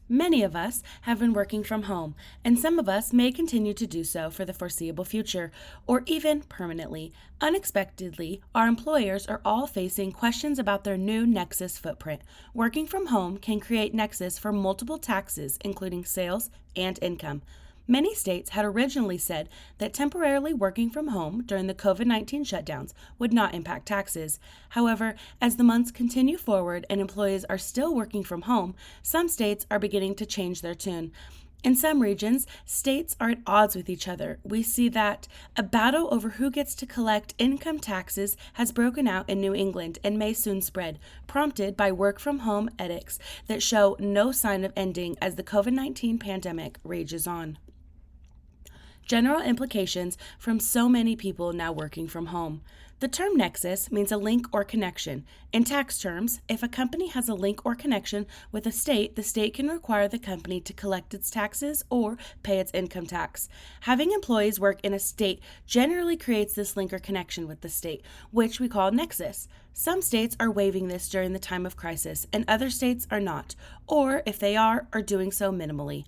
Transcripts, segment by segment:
Many of us have been working from home, and some of us may continue to do so for the foreseeable future, or even permanently. Unexpectedly, our employers are all facing questions about their new Nexus footprint. Working from home can create Nexus for multiple taxes, including sales and income. Many states had originally said that temporarily working from home during the COVID-19 shutdowns would not impact taxes. However, as the months continue forward and employees are still working from home, some states are beginning to change their tune. In some regions, states are at odds with each other. We see that a battle over who gets to collect income taxes has broken out in New England and may soon spread, prompted by work from home edicts that show no sign of ending as the COVID-19 pandemic rages on. General implications from so many people now working from home. The term nexus means a link or connection. In tax terms, if a company has a link or connection with a state, the state can require the company to collect its taxes or pay its income tax. Having employees work in a state generally creates this link or connection with the state, which we call nexus. Some states are waiving this during the time of crisis, and other states are not, or if they are doing so minimally.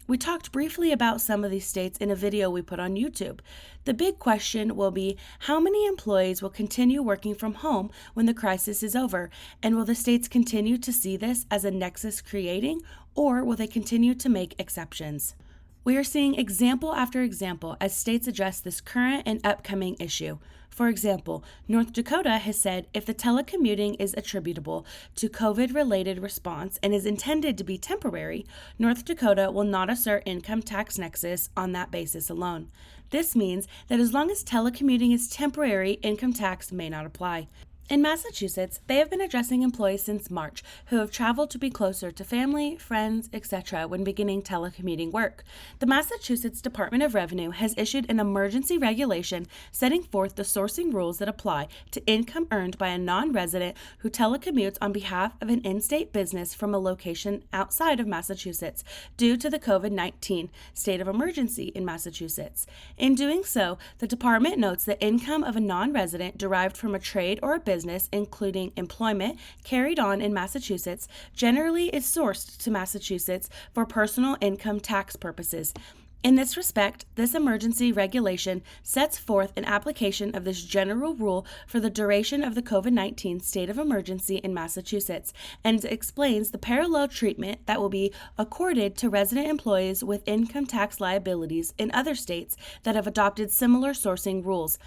We talked briefly about some of these states in a video we put on YouTube. The big question will be how many employees will continue working from home when the crisis is over, and will the states continue to see this as a nexus creating, or will they continue to make exceptions? We are seeing example after example as states address this current and upcoming issue. For example, North Dakota has said if the telecommuting is attributable to COVID-related response and is intended to be temporary, North Dakota will not assert income tax nexus on that basis alone. This means that as long as telecommuting is temporary, income tax may not apply. In Massachusetts, they have been addressing employees since March who have traveled to be closer to family, friends, etc. when beginning telecommuting work. The Massachusetts Department of Revenue has issued an emergency regulation setting forth the sourcing rules that apply to income earned by a non-resident who telecommutes on behalf of an in-state business from a location outside of Massachusetts due to the COVID-19 state of emergency in Massachusetts. In doing so, the department notes that income of a non-resident derived from a trade or a business, including employment carried on in Massachusetts, generally is sourced to Massachusetts for personal income tax purposes. In this respect, this emergency regulation sets forth an application of this general rule for the duration of the COVID-19 state of emergency in Massachusetts and explains the parallel treatment that will be accorded to resident employees with income tax liabilities in other states that have adopted similar sourcing rules.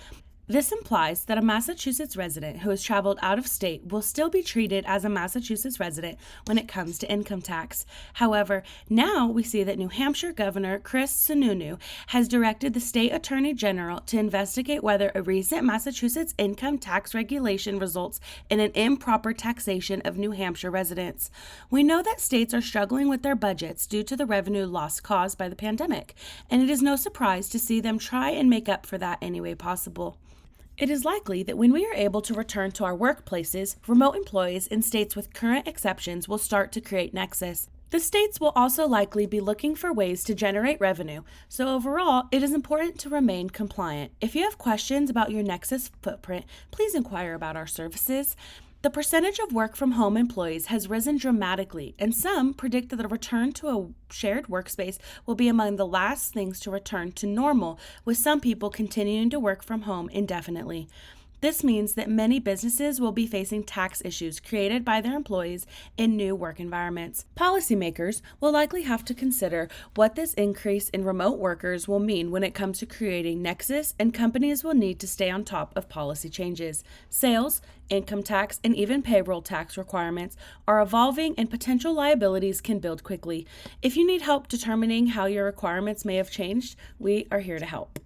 This implies that a Massachusetts resident who has traveled out of state will still be treated as a Massachusetts resident when it comes to income tax. However, now we see that New Hampshire Governor Chris Sununu has directed the state attorney general to investigate whether a recent Massachusetts income tax regulation results in an improper taxation of New Hampshire residents. We know that states are struggling with their budgets due to the revenue loss caused by the pandemic, and it is no surprise to see them try and make up for that any way possible. It is likely that when we are able to return to our workplaces, remote employees in states with current exceptions will start to create nexus. The states will also likely be looking for ways to generate revenue, so overall, it is important to remain compliant. If you have questions about your nexus footprint, please inquire about our services. The percentage of work from home employees has risen dramatically, and some predict that the return to a shared workspace will be among the last things to return to normal, with some people continuing to work from home indefinitely. This means that many businesses will be facing tax issues created by their employees in new work environments. Policymakers will likely have to consider what this increase in remote workers will mean when it comes to creating nexus, and companies will need to stay on top of policy changes. Sales, income tax, and even payroll tax requirements are evolving, and potential liabilities can build quickly. If you need help determining how your requirements may have changed, we are here to help.